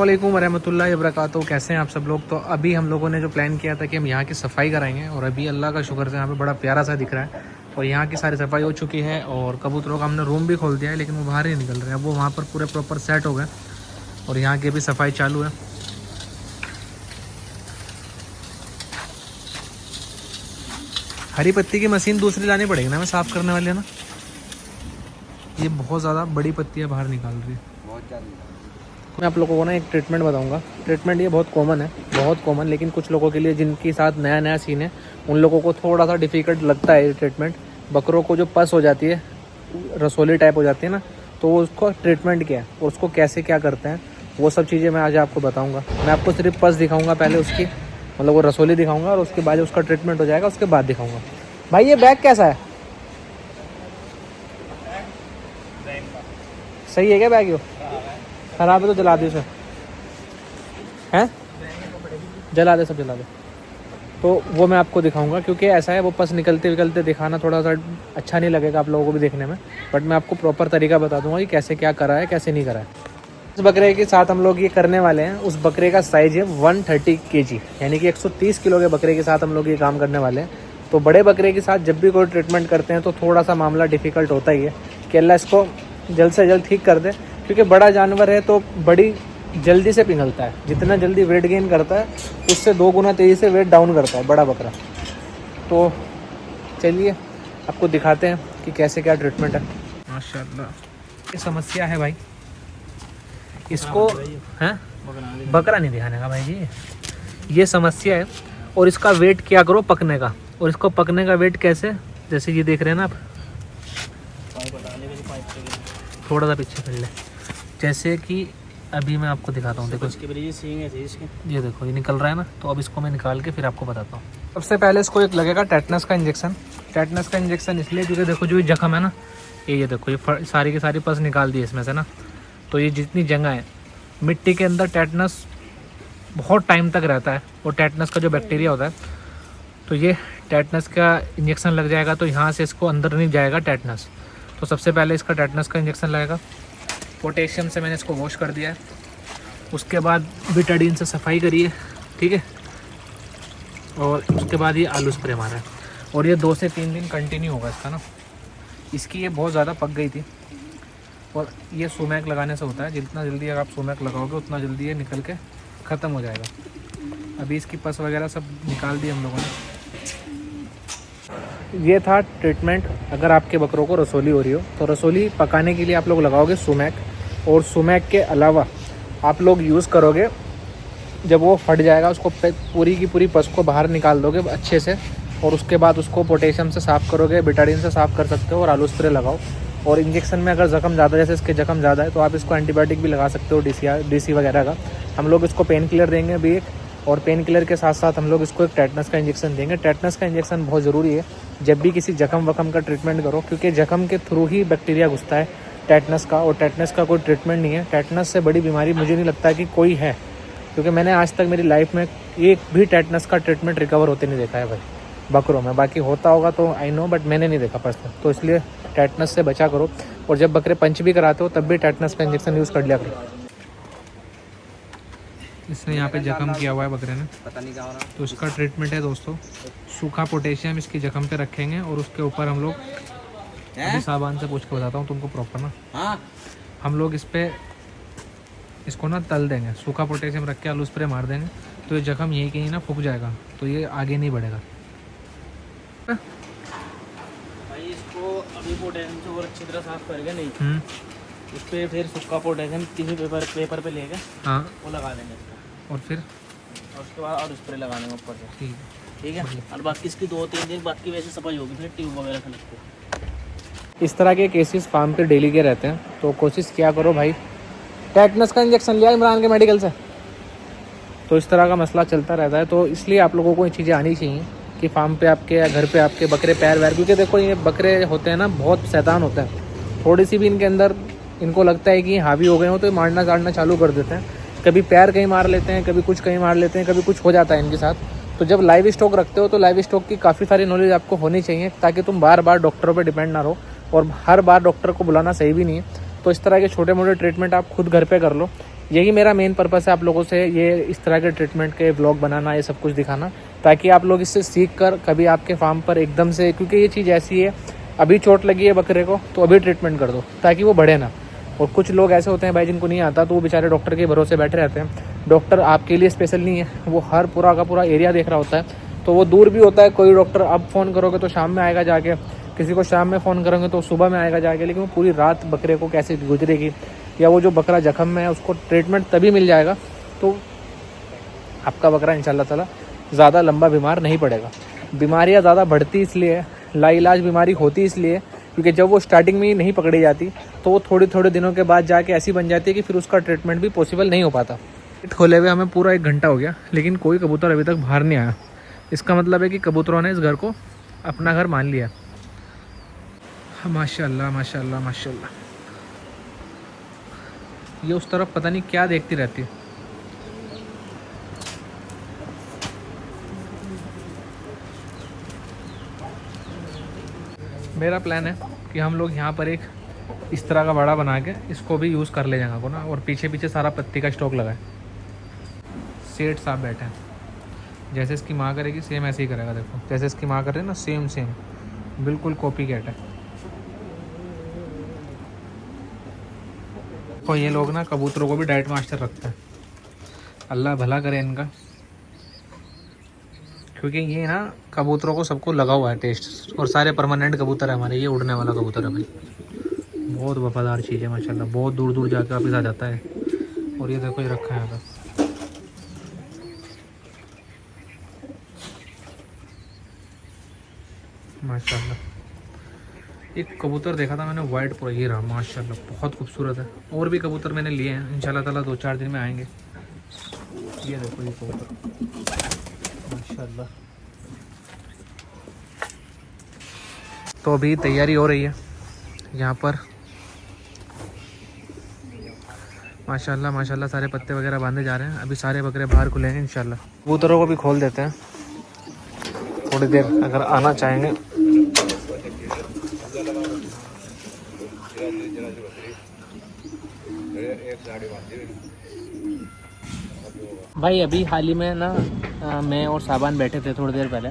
वालेकुम वरहमतुल्लाहि वबरकातुहू। कैसे हैं आप सब लोग। तो अभी हम लोगों ने जो प्लान किया था कि हम यहाँ की सफाई कराएंगे और अभी अल्लाह का शुक्र से यहाँ पे बड़ा प्यारा सा दिख रहा है और यहाँ की सारी सफाई हो चुकी है और कबूतरों का हमने रूम भी खोल दिया है, लेकिन वो बाहर ही निकल रहे हैं। अब वो वहाँ पर पूरे प्रॉपर सेट हो गए और यहाँ की भी सफाई चालू है। हरी पत्ती की मशीन दूसरी लानी पड़ेगी ना, मैं साफ़ करने वाली है ना। ये बहुत ज़्यादा बड़ी पत्तियाँ बाहर निकाल रही है। मैं आप लोगों को ना एक ट्रीटमेंट बताऊंगा। ट्रीटमेंट ये बहुत कॉमन है, बहुत कॉमन, लेकिन कुछ लोगों के लिए जिनके साथ नया नया सीन है उन लोगों को थोड़ा सा डिफ़िकल्ट लगता है ये ट्रीटमेंट। बकरों को जो पस हो जाती है, रसोली टाइप हो जाती है ना, तो वो उसको ट्रीटमेंट क्या है और उसको कैसे क्या करते हैं वो सब चीज़ें मैं आज आपको बताऊँगा। मैं आपको सिर्फ पस दिखाऊँगा पहले उसकी, मतलब वो रसोली दिखाऊँगा और उसके बाद उसका ट्रीटमेंट हो जाएगा उसके बाद दिखाऊँगा। भाई ये बैग कैसा है, सही है क्या बैग? यो खराब है तो जला दे उसे, हैं जला दे, सब जला दे। तो वो मैं आपको दिखाऊंगा क्योंकि ऐसा है वो पस निकलते निकलते दिखाना थोड़ा सा अच्छा नहीं लगेगा आप लोगों को भी देखने में, बट मैं आपको प्रॉपर तरीका बता दूंगा कि कैसे क्या करा है कैसे नहीं करा है। जिस बकरे के साथ हम लोग ये करने वाले हैं उस बकरे का साइज़ है 130 kg, यानी कि 130 किलो के बकरे के साथ हम लोग ये काम करने वाले हैं। तो बड़े बकरे के साथ जब भी कोई ट्रीटमेंट करते हैं तो थोड़ा सा मामला डिफ़िकल्ट होता ही है कि अल्लाह इसको जल्द से जल्द ठीक कर दे, क्योंकि बड़ा जानवर है तो बड़ी जल्दी से पिघलता है। जितना जल्दी वेट गेन करता है उससे 2 गुना तेज़ी से वेट डाउन करता है बड़ा बकरा। तो चलिए आपको दिखाते हैं कि कैसे क्या ट्रीटमेंट है। माशाल्लाह ये समस्या है भाई, इसको हैं बकरा नहीं दिखाने का भाई जी, ये समस्या है। और इसका वेट क्या करो पकने का, और इसको पकने का वेट कैसे, जैसे ये देख रहे हैं ना आप, थोड़ा सा पीछे कर ले, जैसे कि अभी मैं आपको दिखाता हूँ। देखो ये देखो ये निकल रहा है ना, तो अब इसको मैं निकाल के फिर आपको बताता हूँ। सबसे पहले इसको एक लगेगा टेटनस का इंजेक्शन। टेटनस का इंजेक्शन इसलिए क्योंकि देखो जो ये जख्म है ना, ये देखो ये सारी की सारी पस निकाल दी इसमें से ना, तो ये जितनी जगह है मिट्टी के अंदर टेटनस बहुत टाइम तक रहता है और टेटनस का जो बैक्टीरिया होता है, तो ये टेटनस का इंजेक्शन लग जाएगा तो यहाँ से इसको अंदर नहीं जाएगा टेटनस। तो सबसे पहले इसका टेटनस का इंजेक्शन लगेगा। पोटेशियम से मैंने इसको वॉश कर दिया है, उसके बाद बिटाडीन से सफाई करी है, ठीक है, और उसके बाद ये आलू स्प्रे मारा है। और ये 2 से 3 दिन कंटिन्यू होगा इसका ना। इसकी ये बहुत ज़्यादा पक गई थी और ये सुमैक लगाने से होता है, जितना जल्दी अगर आप सुमैक लगाओगे उतना जल्दी ये निकल के ख़त्म हो जाएगा। अभी इसकी पस वगैरह सब निकाल दी हम लोगों ने। ये था ट्रीटमेंट। अगर आपके बकरों को रसोली हो रही हो तो रसोली पकाने के लिए आप लोग लगाओगे सुमैक, और सुमैक के अलावा आप लोग यूज़ करोगे, जब वो फट जाएगा उसको पूरी की पूरी पस को बाहर निकाल दोगे अच्छे से, और उसके बाद उसको पोटेशियम से साफ़ करोगे, बिटाडीन से साफ़ कर सकते हो और आलू स्प्रे लगाओ। और इंजेक्शन में अगर ज़ख्म ज़्यादा, जैसे इसके ज़ख्म ज़्यादा है, तो आप इसको एंटीबायोटिक भी लगा सकते हो, डीसी वगैरह का। हम लोग इसको पेन किलर देंगे अभी एक, और पेन किलर के साथ साथ हम लोग इसको एक टेटनस का इंजेक्शन देंगे। टेटनस का इंजेक्शन बहुत ज़रूरी है जब भी किसी जख्म वख्म का ट्रीटमेंट करो, क्योंकि जख्म के थ्रू ही बैक्टीरिया घुसता है टेटनस का, और टेटनस का कोई ट्रीटमेंट नहीं है। टेटनस से बड़ी बीमारी मुझे नहीं लगता कि कोई है, क्योंकि मैंने आज तक मेरी लाइफ में एक भी टेटनस का ट्रीटमेंट रिकवर होते नहीं देखा है भाई बकरों में। बाकी होता होगा तो आई नो, बट मैंने नहीं देखा पर्सनल। तो इसलिए टेटनस से बचा करो, और जब बकरे पंच भी कराते हो तब भी टेटनस का इंजेक्शन यूज़ कर लिया करो। इसने यहाँ पे जख्म किया हुआ है बकरे ने, पता नहीं क्या हो रहा, तो इसका ट्रीटमेंट है दोस्तों, सूखा पोटेशियम इसकी जख्म पे रखेंगे और उसके ऊपर हम लोग अभी साबान से पूछ के बताता हूँ तुमको प्रॉपर ना, हम लोग इस पे इसको ना तल देंगे, सूखा पोटेशियम रख के आलू स्प्रे मार देंगे, तो ये जख्म यहीं कहीं ना फूक जाएगा, तो ये आगे नहीं बढ़ेगा। भाई इसको अभी पोटेशियम से और अच्छी तरह साफ करेंगे नहीं, इस पर फिर सूखा पोटेशियम किसी पेपर पे लेके हाँ वो लगा देंगे इसका, और फिर और उसके बाद और स्प्रे लगा देंगे ऊपर से, ठीक है। बढ़िया। और बाकी इसकी 2-3 दिन बाद की वैसे सफाई होगी, फिर ट्यूब वगैरह से लगती है। इस तरह के केसेस फार्म पे डेली के रहते हैं, तो कोशिश किया करो भाई। टेटनस का इंजेक्शन लिया इमरान के मेडिकल से, तो इस तरह का मसला चलता रहता है। तो इसलिए आप लोगों को ये चीज़ें आनी चाहिए कि फार्म पे आपके या घर पे आपके बकरे पैर वैर, क्योंकि देखो ये बकरे होते हैं ना बहुत शैतान होते हैं, थोड़ी सी भी इनके अंदर इनको लगता है कि हावी हो गए हो तो मारना काटना चालू कर देते हैं। कभी पैर कहीं मार लेते हैं, कभी कुछ कहीं मार लेते हैं, कभी कुछ हो जाता है इनके साथ। तो जब लाइव स्टॉक रखते हो तो लाइव स्टॉक की काफ़ी सारी नॉलेज आपको होनी चाहिए, ताकि तुम बार बार डॉक्टरों पर डिपेंड ना रहो, और हर बार डॉक्टर को बुलाना सही भी नहीं है। तो इस तरह के छोटे मोटे ट्रीटमेंट आप खुद घर पे कर लो। यही मेरा मेन पर्पस है आप लोगों से ये इस तरह के ट्रीटमेंट के व्लॉग बनाना, ये सब कुछ दिखाना, ताकि आप लोग इससे सीख कर कभी आपके फार्म पर एकदम से, क्योंकि ये चीज़ ऐसी है, अभी चोट लगी है बकरे को तो अभी ट्रीटमेंट कर दो ताकि वो बढ़े ना। और कुछ लोग ऐसे होते हैं भाई जिनको नहीं आता, तो वो बेचारे डॉक्टर के भरोसे बैठे रहते हैं। डॉक्टर आपके लिए स्पेशल नहीं है, वो हर पूरा का पूरा एरिया देख रहा होता है, तो वो दूर भी होता है। कोई डॉक्टर अब फ़ोन करोगे तो शाम में आएगा जाके, किसी को शाम में फ़ोन करोगे तो सुबह में आएगा जाके, लेकिन वो पूरी रात बकरे को कैसे गुजरेगी, या वो जो बकरा जख्म में है उसको ट्रीटमेंट तभी मिल जाएगा तो आपका बकरा इंशाल्लाह ताला ज़्यादा लंबा बीमार नहीं पड़ेगा। बीमारियाँ ज़्यादा बढ़ती इसलिए है, लाइलाज बीमारी होती इसलिए, क्योंकि जब वो स्टार्टिंग में ही नहीं पकड़ी जाती तो वो थोड़े थोड़े दिनों के बाद जाके ऐसी बन जाती है कि फिर उसका ट्रीटमेंट भी पॉसिबल नहीं हो पाता। खोले हुए हमें पूरा 1 घंटा हो गया, लेकिन कोई कबूतर अभी तक बाहर नहीं आया। इसका मतलब है कि कबूतरों ने इस घर को अपना घर मान लिया। माशाल्लाह माशाल्लाह माशाल्लाह। ये उस तरफ पता नहीं क्या देखती रहती है। मेरा प्लान है कि हम लोग यहाँ पर एक इस तरह का बड़ा बना के इसको भी यूज़ कर ले जाएंगे को ना, और पीछे पीछे सारा पत्ती का स्टॉक लगा है। सेठ साहब बैठे हैं, जैसे इसकी माँ करेगी सेम ऐसे ही करेगा। देखो जैसे इसकी माँ कर रही है ना, सेम सेम बिल्कुल कॉपी कैट है। तो ये लोग ना कबूतरों को भी डाइट मास्टर रखते हैं, अल्लाह भला करे इनका, क्योंकि ये ना कबूतरों को सबको लगा हुआ है टेस्ट, और सारे परमानेंट कबूतर है हमारे। ये उड़ने वाला कबूतर है भाई, बहुत वफादार चीज़ है माशाल्लाह, बहुत दूर दूर जाकर वापस आ जाता है। और ये देखो ये रखा है यहाँ पर, माशाल्लाह। एक कबूतर देखा था मैंने वाइट पूरा, ये रहा माशाल्लाह, बहुत खूबसूरत है। और भी कबूतर मैंने लिए हैं, इंशाल्लाह ताला 2-4 दिन में आएंगे। ये देखो ये कबूतर माशाल्लाह। तो अभी तैयारी हो रही है यहाँ पर, माशाल्लाह माशाल्लाह। सारे पत्ते वगैरह बांधे जा रहे हैं, अभी सारे बकरे बाहर खुलेंगे इंशाल्लाह। कबूतरों को भी खोल देते हैं थोड़ी देर, अगर आना चाहेंगे। भाई अभी हाल ही में ना मैं और साबान बैठे थे थोड़ी देर पहले,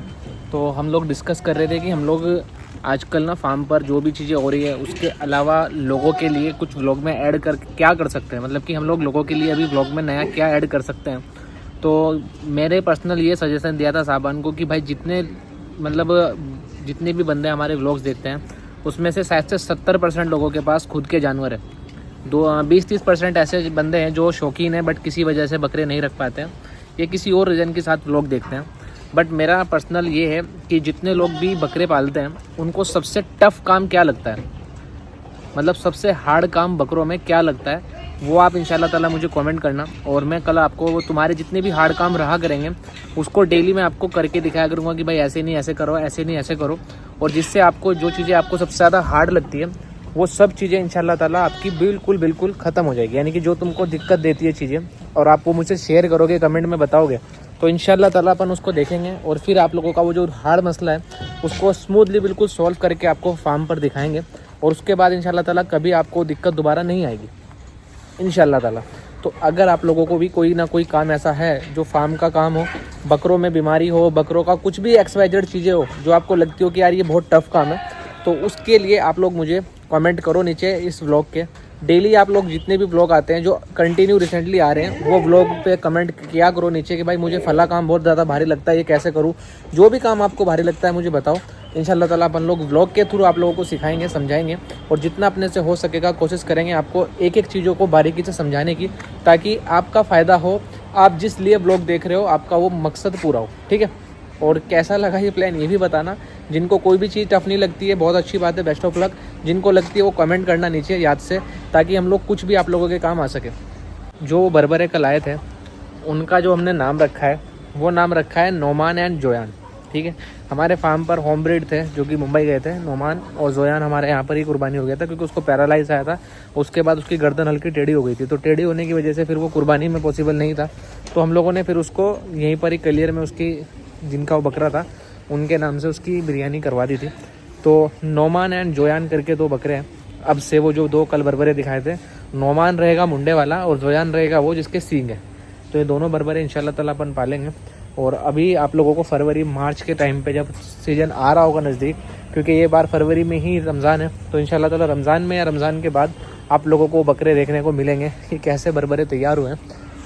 तो हम लोग डिस्कस कर रहे थे कि हम लोग आजकल ना फार्म पर जो भी चीज़ें हो रही है उसके अलावा लोगों के लिए कुछ व्लॉग में ऐड कर क्या कर सकते हैं, मतलब कि हम लोग लोगों के लिए अभी व्लॉग में नया क्या ऐड कर सकते हैं। तो मेरे पर्सनल ये सजेशन दिया था साबान को कि भाई जितने भी बंदे हमारे व्लॉग्स देखते हैं उसमें से शायद से 70% लोगों के पास खुद के जानवर है। 20-30% ऐसे बंदे हैं जो शौकीन हैं बट किसी वजह से बकरे नहीं रख पाते हैं, ये किसी और रीज़न के साथ व्लॉग देखते हैं। बट मेरा पर्सनल ये है कि जितने लोग भी बकरे पालते हैं उनको सबसे टफ़ काम क्या लगता है, मतलब सबसे हार्ड काम बकरों में क्या लगता है, वो आप इंशाल्लाह ताला मुझे कमेंट करना, और मैं कल आपको वो तुम्हारे जितने भी हार्ड काम रहा करेंगे उसको डेली मैं आपको करके दिखाया करूँगा कि भाई ऐसे नहीं ऐसे करो, ऐसे नहीं ऐसे करो, और जिससे आपको जो चीज़ें आपको सबसे ज़्यादा हार्ड लगती है वो सब चीज़ें इंशाल्लाह ताला आपकी बिल्कुल ख़त्म हो जाएगी। यानी कि जो तुमको दिक्कत देती है चीज़ें और आप वो मुझसे शेयर करोगे, कमेंट में बताओगे, तो इंशाल्लाह ताला अपन उसको देखेंगे और फिर आप लोगों का वो जो हार्ड मसला है उसको स्मूथली बिल्कुल सॉल्व करके आपको फार्म पर दिखाएंगे, और उसके बाद इंशाल्लाह ताला कभी आपको दिक्कत दोबारा नहीं आएगी इंशाल्लाह ताला। तो अगर आप लोगों को भी कोई ना कोई काम ऐसा है जो फार्म का काम हो, बकरों में बीमारी हो, बकरों का कुछ भी XYZ चीज़ें हो जो आपको लगती हो कि यार ये बहुत टफ़ काम है, तो उसके लिए आप लोग मुझे कमेंट करो नीचे इस व्लॉग के। डेली आप लोग जितने भी व्लॉग आते हैं जो कंटिन्यू रिसेंटली आ रहे हैं वो व्लॉग पे कमेंट किया करो नीचे कि भाई मुझे फला काम बहुत ज़्यादा भारी लगता है, ये कैसे करूँ। जो भी काम आपको भारी लगता है मुझे बताओ, इंशाल्लाह ताला अपन लोग व्लॉग के थ्रू आप लोगों को सिखाएंगे, समझाएंगे, और जितना अपने से हो सकेगा कोशिश करेंगे आपको एक एक चीज़ों को बारीकी से समझाने की, ताकि आपका फ़ायदा हो, आप जिस लिए व्लॉग देख रहे हो आपका वो मकसद पूरा हो। ठीक है, और कैसा लगा ये प्लान ये भी बताना। जिनको कोई भी चीज़ टफ नहीं लगती है बहुत अच्छी बात है, बेस्ट ऑफ लक। जिनको लगती है वो कमेंट करना नीचे याद से, ताकि हम लोग कुछ भी आप लोगों के काम आ सके। जो बर्बरे कल आए थे उनका जो हमने नाम रखा है वो नाम रखा है नोमान एंड जोयान। ठीक है, हमारे फार्म पर होम ब्रीड थे जो कि मुंबई गए थे, नोमान और जोयान हमारे यहाँ पर ही कुर्बानी हो गया था, क्योंकि उसको पैरालाइज आया था। उसके बाद उसकी गर्दन हल्की टेढ़ी हो गई थी, तो टेढ़ी होने की वजह से फिर वो कुर्बानी में पॉसिबल नहीं था, तो हम लोगों ने फिर उसको यहीं पर ही कलियर में उसकी जिनका वो बकरा था उनके नाम से उसकी बिरयानी करवा दी थी। तो नोमान एंड जोयान करके 2 बकरे हैं। अब से वो जो 2 कल बरबरे दिखाए थे नोमान रहेगा मुंडे वाला और जोयान रहेगा वो जिसके सींग है। तो ये दोनों बरबरे इंशाल्लाह ताला अपन पालेंगे। और अभी आप लोगों को फरवरी मार्च के टाइम पे जब सीज़न आ रहा होगा नज़दीक, क्योंकि ये बार फरवरी में ही रमज़ान है, तो इंशाल्लाह ताला रमज़ान में या रमज़ान के बाद आप लोगों को बकरे देखने को मिलेंगे कि कैसे बरबरे तैयार हुए हैं।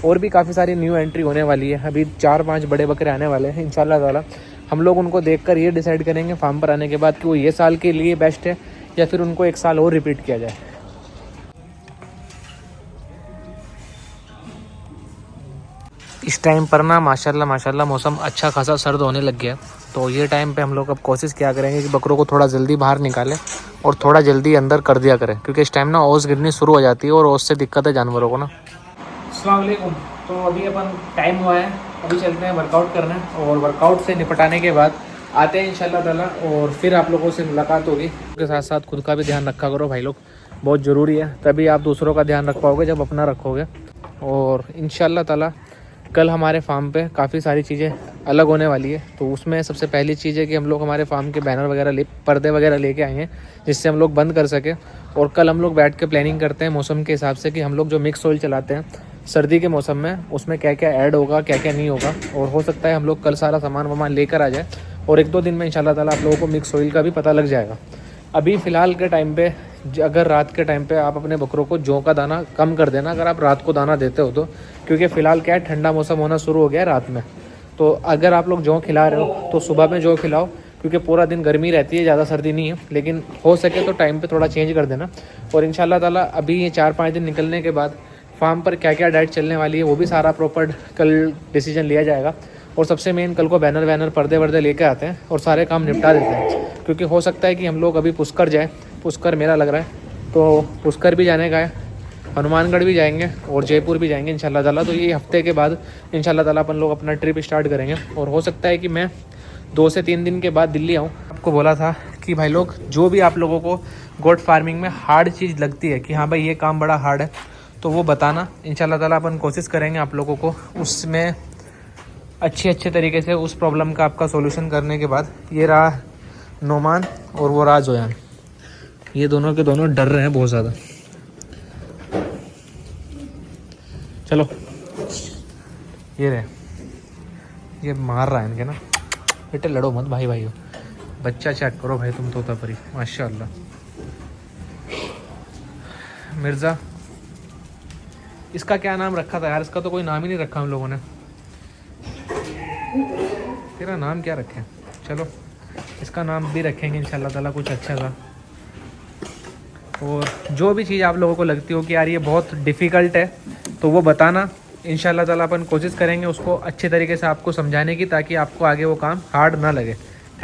और भी काफ़ी सारी न्यू एंट्री होने वाली है। अभी 4-5 बड़े बकरे आने वाले हैं इंशाल्लाह ताला। हम लोग उनको देखकर ये डिसाइड करेंगे फार्म पर आने के बाद कि वो ये साल के लिए बेस्ट है या फिर उनको 1 साल और रिपीट किया जाए। इस टाइम पर ना माशाल्लाह मौसम अच्छा खासा सर्द होने लग गया। तो ये टाइम पे हम लोग अब कोशिश क्या करेंगे कि बकरों को थोड़ा जल्दी बाहर निकालें और थोड़ा जल्दी अंदर कर दिया करें, क्योंकि इस टाइम ना ओस गिरनी शुरू हो जाती है और ओस से दिक्कत है जानवरों को ना। अस्सलाम वालेकुम। तो अभी अपन टाइम हुआ है, अभी चलते हैं वर्कआउट करने और वर्कआउट से निपटाने के बाद आते हैं इंशाल्लाह ताला और फिर आप लोगों से मुलाकात होगी। उसके साथ साथ खुद का भी ध्यान रखा करो भाई लोग, बहुत ज़रूरी है, तभी आप दूसरों का ध्यान रख पाओगे जब अपना रखोगे। और इंशाल्लाह ताला कल हमारे फार्म पे काफ़ी सारी चीज़ें अलग होने वाली है। तो उसमें सबसे पहली चीज़ है कि हम लोग हमारे फार्म के बैनर वगैरह पर्दे वगैरह लेके आए हैं जिससे हम लोग बंद कर सके। और कल हम लोग बैठ के प्लानिंग करते हैं मौसम के हिसाब से कि हम लोग जो मिक्स ऑयल चलाते हैं सर्दी के मौसम में उसमें क्या क्या ऐड होगा क्या क्या नहीं होगा। और हो सकता है हम लोग कल सारा सामान वामान लेकर आ जाए और 1-2 दिन में इंशाल्लाह ताला आप लोगों को मिक्स ऑयल का भी पता लग जाएगा। अभी फ़िलहाल के टाइम पे अगर रात के टाइम पे आप अपने बकरों को जौ का दाना कम कर देना अगर आप रात को दाना देते हो तो, क्योंकि फ़िलहाल क्या है ठंडा मौसम होना शुरू हो गया है रात में। तो अगर आप लोग जौ खिला रहे हो तो सुबह में जौ खिलाओ, क्योंकि पूरा दिन गर्मी रहती है, ज़्यादा सर्दी नहीं है। लेकिन हो सके तो टाइम पे थोड़ा चेंज कर देना। और इंशाल्लाह ताला अभी ये 4-5 दिन निकलने के बाद फार्म पर क्या क्या डाइट चलने वाली है वो भी सारा प्रॉपर कल डिसीजन लिया जाएगा। और सबसे मेन कल को बैनर वैनर पर्दे वर्दे लेकर आते हैं और सारे काम निपटा देते हैं, क्योंकि हो सकता है कि हम लोग अभी पुष्कर जाए। पुष्कर मेला लग रहा है तो पुष्कर भी जाने का है, हनुमानगढ़ भी जाएंगे और जयपुर भी जाएंगे इंशाल्लाह ताला। तो ये हफ्ते के बाद इंशाल्लाह ताला अपन लोग अपना ट्रिप स्टार्ट करेंगे। और हो सकता है कि मैं 2 से 3 दिन के बाद दिल्ली आऊँ। आपको बोला था कि भाई लोग जो भी आप लोगों को गोट फार्मिंग में हार्ड चीज़ लगती है कि हाँ भाई ये काम बड़ा हार्ड है तो वो बताना। इंशाल्लाह ताला अपन कोशिश करेंगे आप लोगों को उसमें अच्छे तरीके से उस प्रॉब्लम का आपका सॉल्यूशन करने के बाद। ये रहा नोमान और वो रहा जोयान, ये दोनों के दोनों डर रहे हैं बहुत ज़्यादा। चलो ये रहे, ये मार रहा है इनके ना। बेटे लड़ो मत भाई भाई हो, बच्चा चेक करो भाई तुम तोता परी माशाल्लाह। मिर्ज़ा, इसका क्या नाम रखा था यार? इसका तो कोई नाम ही नहीं रखा हम लोगों ने। तेरा नाम क्या रखें? चलो इसका नाम भी रखेंगे इंशाल्लाह ताला कुछ अच्छा सा। और जो भी चीज़ आप लोगों को लगती हो कि यार ये बहुत डिफ़िकल्ट है तो वो बताना। इंशाल्लाह ताला अपन कोशिश करेंगे उसको अच्छे तरीके से आपको समझाने की, ताकि आपको आगे वो काम हार्ड ना लगे।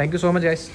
Thank you so much guys.